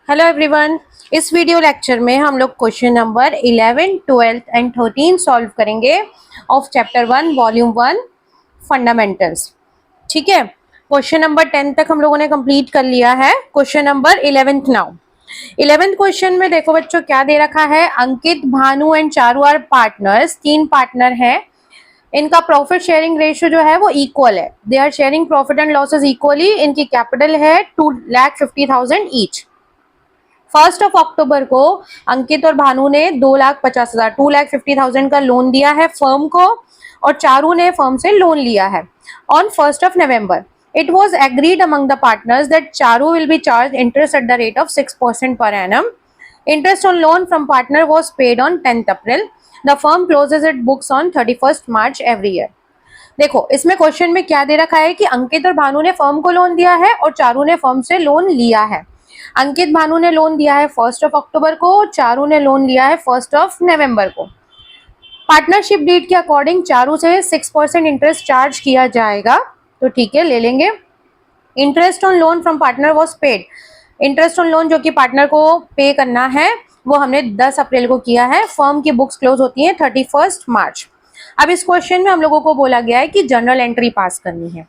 Hello everyone. इस video lecture में हम लोग क्वेश्चन नंबर 11, 12 एंड 13 सॉल्व करेंगे ऑफ चैप्टर 1 वॉल्यूम 1 फंडामेंटल्स। ठीक है, क्वेश्चन नंबर 10 तक हम लोगों ने कंप्लीट कर लिया है। Question number 11 now. 11th question में देखो बच्चों क्या दे रखा है। Ankit, Bhanu and Charu are partners, 3 partner हैं। इनका प्रॉफिट शेयरिंग रेशियो जो है वो इक्वल है। They are sharing profit and losses equally. इनकी कैपिटल है 2,50,000 ईच। 1 अक्टूबर को अंकित और भानु ने 2,50,000 2,50,000 का लोन दिया है फर्म को, और चारू ने फर्म से लोन लिया है। On 1 November it was agreed among the partners that Charu will be charged interest at the rate of 6% per annum. Interest on loan from partner was paid on 10th April. The firm closes its books on 31st March every year. देखो इसमें question में क्या दे रखा है कि अंकित और भानु ने फर्म को लोन दिया है और चारू ने फर्म से लोन लिया है। अंकित भानु ने लोन दिया है 1 अक्टूबर को, चारू ने लोन लिया है 1 नवंबर को। पार्टनरशिप डीड के अकॉर्डिंग चारू से 6% इंटरेस्ट चार्ज किया जाएगा, तो ठीक है ले लेंगे। Interest on loan from partner was paid. Interest on loan जो कि पार्टनर को पे करना है वो हमने 10 अप्रैल को किया है। फर्म की बुक्स क्लोज होती है 31 मार्च। अब इस क्वेश्चन में हम लोगों को बोला गया है कि जनरल एंट्री पास करनी है।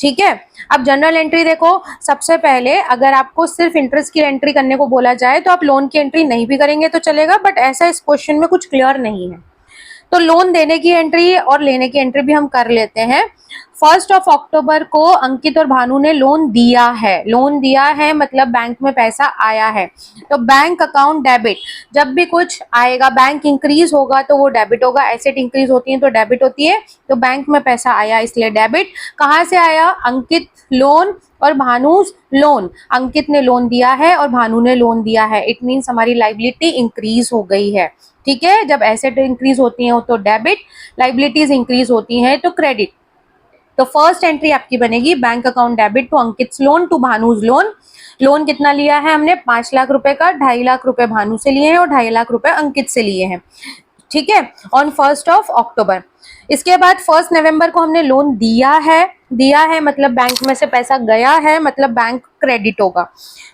ठीक है, अब जनरल एंट्री देखो, सबसे पहले अगर आपको सिर्फ इंटरेस्ट की एंट्री करने को बोला जाए तो आप लोन की एंट्री नहीं भी करेंगे तो चलेगा, बट ऐसा इस क्वेश्चन में कुछ क्लियर नहीं है। तो लोन देने की एंट्री और लेने की एंट्री भी हम कर लेते हैं। 1 अक्टूबर को अंकित और भानु ने लोन दिया है। लोन दिया है मतलब बैंक में पैसा आया है, तो बैंक अकाउंट डेबिट। जब भी कुछ आएगा, बैंक इंक्रीज होगा तो वो डेबिट होगा, एसेट इंक्रीज होती है तो डेबिट होती है। तो बैंक में पैसा आया इसलिए डेबिट। कहाँ से आया? अंकित लोन और भानु लोन। अंकित ने लोन दिया है और भानु ने लोन दिया है। इट मीन्स हमारी लाइबिलिटी इंक्रीज हो गई है। ठीक है, जब एसेट इंक्रीज होती हैं तो डेबिट, लाइबिलिटीज इंक्रीज होती हैं तो क्रेडिट। तो फर्स्ट एंट्री आपकी बनेगी bank account debit to Ankit loan to Bhanuj loan. Loan कितना लिया है हमने? 5 लाख रुपए का। 2.5 लाख रुपए भानु से लिए हैं और 2.5 लाख रुपए अंकित से लिए हैं। ठीक है, ऑन 1 अक्टूबर। इसके बाद 1 नवंबर को हमने लोन दिया है मतलब बैंक में से पैसा गया है, मतलब बैंक क्रेडिट होगा।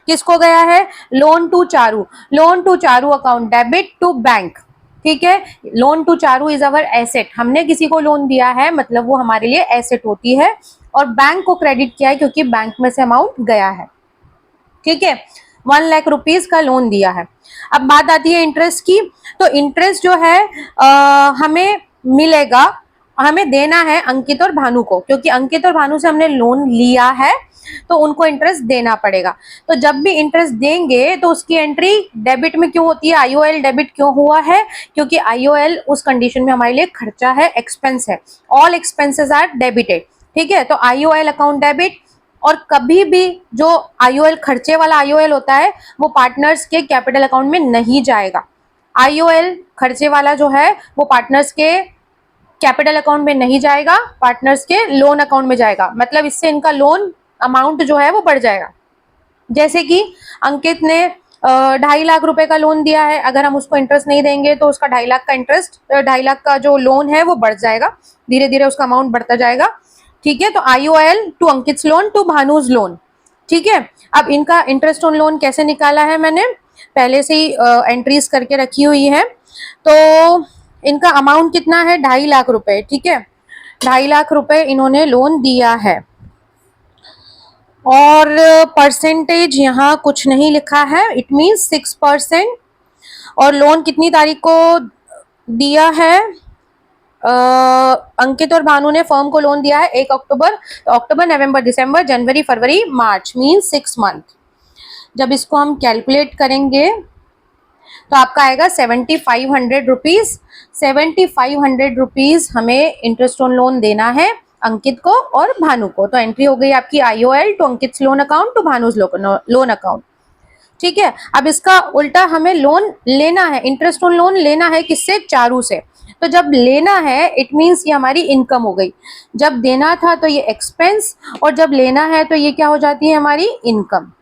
किसको गया है? Loan to Charu. Loan to Charu account debit to bank. ठीक है, loan to Charu is our asset. हमने किसी को लोन दिया है मतलब वो हमारे लिए एसेट होती है, और बैंक को क्रेडिट किया है क्योंकि बैंक में से अमाउंट गया है। ठीक है, 1 लाख रुपीज का लोन दिया है। अब बात आती है इंटरेस्ट की। तो इंटरेस्ट जो है हमें मिलेगा, हमें देना है अंकित और भानु को, क्योंकि अंकित और भानु से हमने लोन लिया है तो उनको इंटरेस्ट देना पड़ेगा। तो जब भी इंटरेस्ट देंगे तो उसकी एंट्री डेबिट में क्यों होती है? आईओएल डेबिट क्यों हुआ है? क्योंकि आईओएल उस कंडीशन में हमारे लिए खर्चा है, एक्सपेंस है। All expenses are debited. ठीक है, तो आईओएल अकाउंट डेबिट। और कभी भी जो आईओएल खर्चे वाला आईओएल होता है वो पार्टनर्स के कैपिटल अकाउंट में नहीं जाएगा। आईओएल खर्चे वाला जो है वो पार्टनर्स के कैपिटल अकाउंट में नहीं जाएगा, पार्टनर्स के लोन अकाउंट में जाएगा। मतलब इससे इनका लोन अमाउंट जो है वो बढ़ जाएगा। जैसे कि अंकित ने 2.5 लाख रुपए का लोन दिया है, अगर हम उसको इंटरेस्ट नहीं देंगे तो उसका 2.5 लाख का इंटरेस्ट, 2.5 लाख का जो लोन है वो बढ़ जाएगा, धीरे धीरे उसका अमाउंट बढ़ता जाएगा। ठीक है, तो IOL to Ankit loan to Bhanuj loan. ठीक है, अब इनका इंटरेस्ट ऑन लोन कैसे निकाला है? मैंने पहले से ही एंट्रीज करके रखी हुई है। तो इनका अमाउंट कितना है? 2.5 लाख रुपए। ठीक है, 2.5 लाख रुपए इन्होंने लोन दिया है, और परसेंटेज यहाँ कुछ नहीं लिखा है, इट मीन्स 6%। और लोन कितनी तारीख को दिया है? अंकित और भानु ने फर्म को लोन दिया है 1 अक्टूबर। तो अक्टूबर, नवंबर, दिसंबर, जनवरी, फरवरी, मार्च, मीन्स 6 मंथ। जब इसको हम कैलकुलेट करेंगे तो आपका आएगा 7,500 रुपीज। 7,500 रुपीज हमें इंटरेस्ट ऑन लोन देना है अंकित को और भानु को। तो एंट्री हो गई आपकी IOL to Ankit loan account to Bhanuj loan account. ठीक है, अब इसका उल्टा हमें लोन लेना है, इंटरेस्ट ऑन लोन लेना है किससे? चारू से। तो जब लेना है इट मीन्स ये हमारी इनकम हो गई। जब देना था तो ये एक्सपेंस, और जब लेना है तो ये क्या हो जाती है? हमारी इनकम।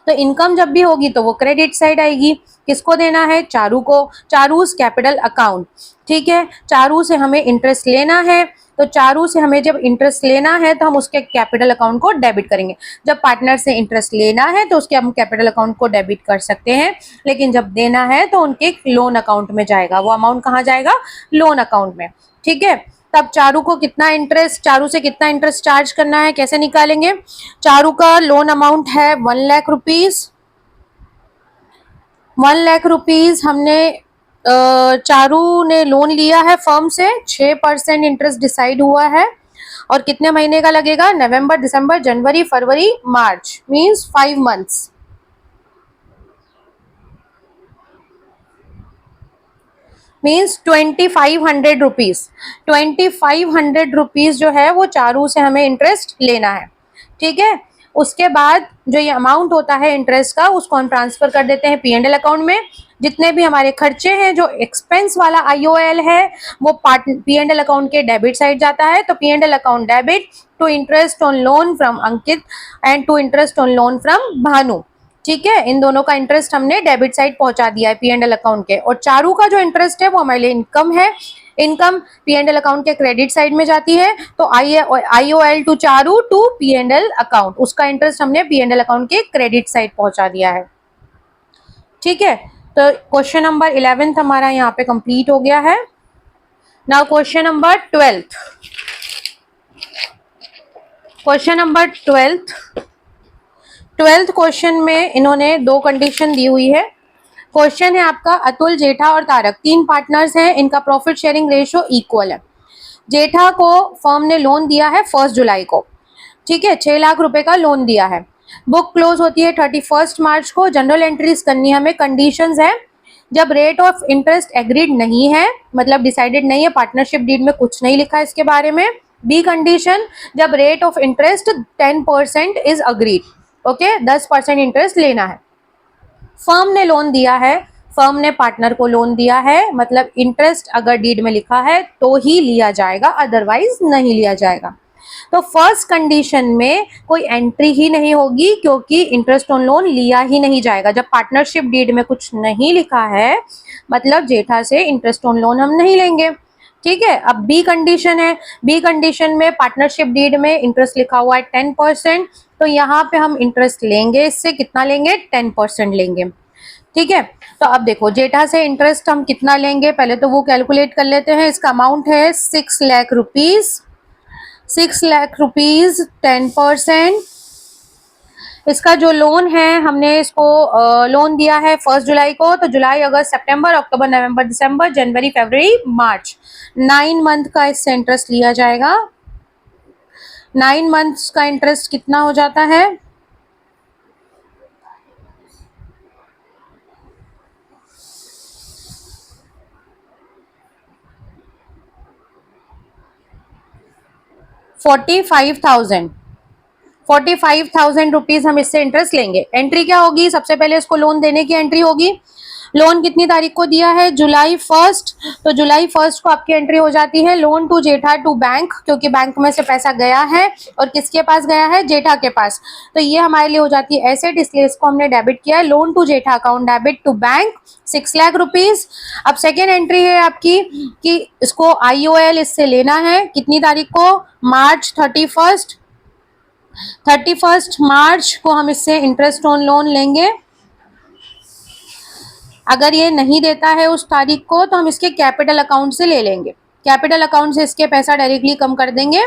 तो इनकम जब भी होगी तो वो क्रेडिट साइड आएगी। किसको देना है? चारू को, चारूज कैपिटल अकाउंट। ठीक है, चारू से हमें इंटरेस्ट लेना है, तो चारू से हमें जब इंटरेस्ट लेना है तो हम उसके कैपिटल अकाउंट को डेबिट करेंगे। जब पार्टनर से इंटरेस्ट लेना है तो उसके हम कैपिटल अकाउंट को डेबिट कर सकते हैं, लेकिन जब देना है तो उनके लोन अकाउंट में जाएगा। वो अमाउंट कहाँ जाएगा? लोन अकाउंट में। ठीक है, तब चारू को कितना इंटरेस्ट, चारू से कितना इंटरेस्ट चार्ज करना है, कैसे निकालेंगे? चारू का लोन अमाउंट है 1,00,000 रुपीज। 1,00,000 रुपीज हमने चारू ने लोन लिया है फर्म से, 6% इंटरेस्ट डिसाइड हुआ है। और कितने महीने का लगेगा? नवंबर, दिसंबर, जनवरी, फरवरी, मार्च, means 5 months. Means 2,500 rupees. 2,500 rupees जो है वो चारू से हमें इंटरेस्ट लेना है। ठीक है, उसके बाद जो ये अमाउंट होता है इंटरेस्ट का, उसको हम ट्रांसफर कर देते हैं P&L अकाउंट में। जितने भी हमारे खर्चे हैं, जो एक्सपेंस वाला IOL है, वो P&L अकाउंट के डेबिट साइड जाता है। तो P&L account debit to interest on loan from Ankit and to interest on loan from Bhanu. ठीक है, इन दोनों का इंटरेस्ट हमने डेबिट साइड पहुंचा दिया है P&L अकाउंट के। और चारू का जो इंटरेस्ट है वो हमारे लिए इनकम है। इनकम P&L अकाउंट के क्रेडिट साइड में जाती है, तो IOL to Charu to P&L account, उसका इंटरेस्ट हमने P&L अकाउंट के क्रेडिट साइड पहुंचा दिया है। ठीक है, तो क्वेश्चन नंबर 11 हमारा यहाँ पे कंप्लीट हो गया है। Now question number 12। Question number 12th question में इन्होंने दो कंडीशन दी हुई है। क्वेश्चन है आपका, अतुल, जेठा और तारक 3 पार्टनर्स हैं, इनका प्रॉफिट शेयरिंग रेशियो इक्वल है। जेठा को फर्म ने लोन दिया है 1 जुलाई को। ठीक है, 6 लाख रुपए का लोन दिया है। बुक क्लोज होती है 31 मार्च को। जनरल एंट्रीज करनी हमें। कंडीशंस है, जब रेट ऑफ इंटरेस्ट एग्रीड नहीं है, मतलब डिसाइडेड नहीं है, पार्टनरशिप डीड में कुछ नहीं लिखा है इसके बारे में। बी कंडीशन, जब rate of interest 10% is agreed. Okay, 10% interest लेना है। फर्म ने लोन दिया है, फर्म ने पार्टनर को लोन दिया है, मतलब इंटरेस्ट अगर डीड में लिखा है तो ही लिया जाएगा, अदरवाइज नहीं लिया जाएगा। तो फर्स्ट कंडीशन में कोई एंट्री ही नहीं होगी, क्योंकि इंटरेस्ट ऑन लोन लिया ही नहीं जाएगा। जब पार्टनरशिप डीड में कुछ नहीं लिखा है, मतलब जेठा से इंटरेस्ट ऑन लोन हम नहीं लेंगे। ठीक है, अब बी कंडीशन है। बी कंडीशन में पार्टनरशिप डीड में इंटरेस्ट लिखा हुआ है 10%, तो यहाँ पे हम इंटरेस्ट लेंगे। इससे कितना लेंगे? 10% लेंगे। ठीक है, तो अब देखो जेठा से इंटरेस्ट हम कितना लेंगे, पहले तो वो कैलकुलेट कर लेते हैं। इसका अमाउंट है 6 लाख रुपीज। 6 लाख रुपीज 10%। इसका जो लोन है, हमने इसको लोन दिया है 1 जुलाई को, तो जुलाई, अगस्त, सितंबर, अक्टूबर, नवंबर, दिसंबर, जनवरी, फरवरी, मार्च, 9 मंथ का इससे इंटरेस्ट लिया जाएगा। 9 मंथ्स का इंटरेस्ट कितना हो जाता है? ₹45,000 हम इससे इंटरेस्ट लेंगे। एंट्री क्या होगी? सबसे पहले इसको लोन देने की एंट्री होगी। लोन कितनी तारीख को दिया है? जुलाई 1, तो जुलाई 1 को आपकी एंट्री हो जाती है loan to Jetha to bank, क्योंकि बैंक में से पैसा गया है और किसके पास गया है? जेठा के पास। तो ये हमारे लिए हो जाती है एसेट, इसलिए इसको हमने डेबिट किया है। Loan to Jetha account debit to bank 6 lakh rupees. अब सेकेंड एंट्री है आपकी कि इसको IOL इससे लेना है, कितनी तारीख को? मार्च 31 मार्च को हम इससे इंटरेस्ट ऑन लोन लेंगे। अगर ये नहीं देता है उस तारीख को, तो हम इसके कैपिटल अकाउंट से ले लेंगे। कैपिटल अकाउंट से इसके पैसा डायरेक्टली कम कर देंगे।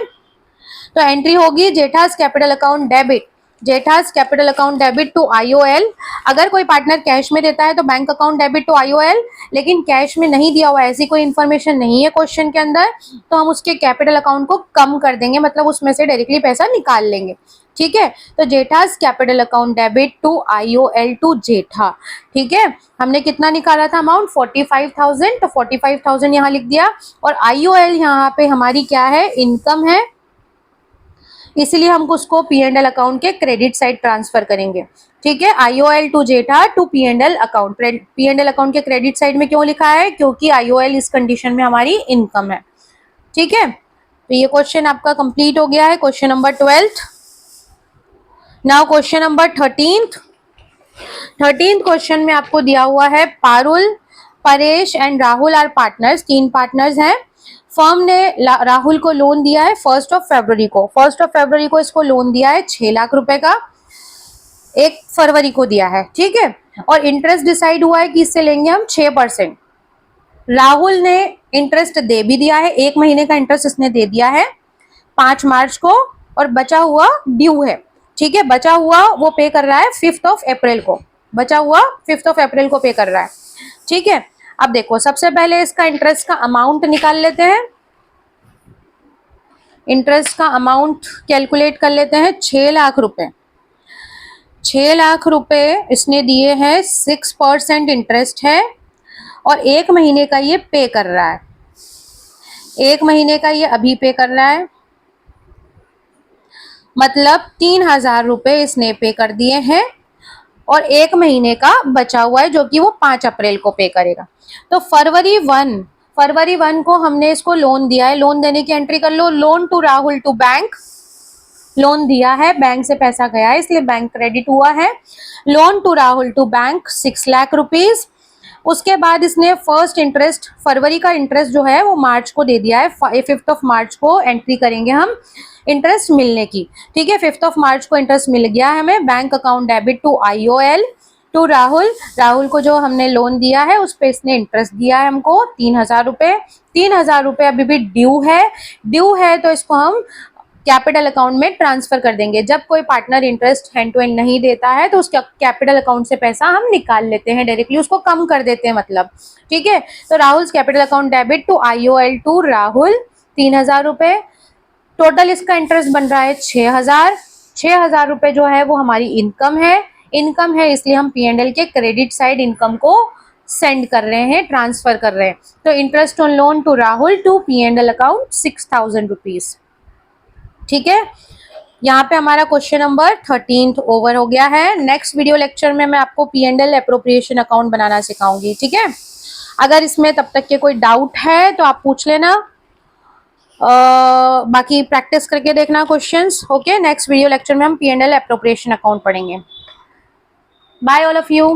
तो एंट्री होगी Jetha's capital account debit, Jetha's capital account debit to IOL। अगर कोई पार्टनर कैश में देता है तो bank account debit to IOL, लेकिन कैश में नहीं दिया हुआ, ऐसी कोई इन्फॉर्मेशन नहीं है क्वेश्चन के अंदर, तो हम उसके कैपिटल अकाउंट को कम कर देंगे, मतलब उसमें से डायरेक्टली पैसा निकाल लेंगे। ठीक है, तो Jetha's capital account debit to IOL to Jetha. ठीक है, हमने कितना निकाला था अमाउंट? 45,000, तो 45,000 यहाँ लिख दिया। और IOL यहाँ पे हमारी क्या है? इनकम है, इसलिए हम उसको P&L अकाउंट के क्रेडिट साइड ट्रांसफर करेंगे। ठीक है, IOL to Jetha to P&L account. P&L account के क्रेडिट साइड में क्यों लिखा है? क्योंकि IOL इस कंडीशन में हमारी इनकम है। ठीक है, तो ये क्वेश्चन आपका कंप्लीट हो गया है, question number 12th। Now question number 13th। 13th question में आपको दिया हुआ है Parul, Paresh and Rahul are partners, 3 partners हैं। फर्म ने राहुल को लोन दिया है 1 फरवरी को। 1 फरवरी को इसको लोन दिया है 6 लाख रुपए का, 1 फरवरी को दिया है, ठीक है। और इंटरेस्ट डिसाइड हुआ है कि इससे लेंगे हम 6%। राहुल ने इंटरेस्ट दे भी दिया है, 1 महीने का इंटरेस्ट इसने दे दिया है 5 मार्च को, और बचा हुआ ड्यू है, ठीक है। बचा हुआ वो पे कर रहा है 5 अप्रैल को, बचा हुआ 5 अप्रैल को पे कर रहा है, ठीक है। अब देखो सबसे पहले इसका इंटरेस्ट का अमाउंट निकाल लेते हैं। इंटरेस्ट का अमाउंट कैलकुलेट कर लेते हैं। 6 लाख रुपए, 6 लाख रुपए इसने दिए हैं, 6% इंटरेस्ट है, और 1 महीने का ये पे कर रहा है, 1 महीने का ये अभी पे कर रहा है, मतलब 3,000 रुपए इसने पे कर दिए हैं, और 1 महीने का बचा हुआ है जो कि वो 5 अप्रैल को पे करेगा। तो फरवरी 1 को हमने इसको लोन दिया है। लोन देने की एंट्री कर लो। Loan to Rahul to bank, loan दिया है, बैंक से पैसा गया है इसलिए बैंक क्रेडिट हुआ है। Loan to Rahul to bank 6 lakh rupees. उसके बाद इसने फर्स्ट इंटरेस्ट, फरवरी का इंटरेस्ट जो है वो मार्च को दे दिया है। 5 मार्च को एंट्री करेंगे हम इंटरेस्ट मिलने की, ठीक है। 5 मार्च को इंटरेस्ट मिल गया है हमें। Bank account debit to IOL to Rahul, Rahul को जो हमने लोन दिया है उस पर इसने इंटरेस्ट दिया है हमको 3,000 रुपए। 3,000 रुपए अभी भी ड्यू है तो इसको हम कैपिटल अकाउंट में ट्रांसफर कर देंगे। जब कोई partner interest hand to hand नहीं देता है तो उसके कैपिटल अकाउंट से पैसा हम निकाल लेते हैं डायरेक्टली, उसको कम कर देते हैं मतलब, ठीक है। तो Rahul capital account debit to IOL to Rahul 3,000 रुपए। टोटल इसका इंटरेस्ट बन रहा है 6,000। 6,000 रुपए जो है वो हमारी इनकम है, इसलिए हम P&L के क्रेडिट साइड इनकम को सेंड कर रहे हैं, ट्रांसफर कर रहे हैं। तो interest on loan to Rahul to P&L account 6,000 rupees, ठीक है। यहाँ पे हमारा क्वेश्चन नंबर 13 ओवर हो गया है। नेक्स्ट वीडियो लेक्चर में मैं आपको P&L एप्रोप्रिएशन अकाउंट बनाना सिखाऊंगी, ठीक है। अगर इसमें तब तक के कोई डाउट है तो आप पूछ लेना, बाकी प्रैक्टिस करके देखना questions, okay. Next video lecture में हम P&L एप्रोप्रिएशन अकाउंट पढ़ेंगे। Bye all of you.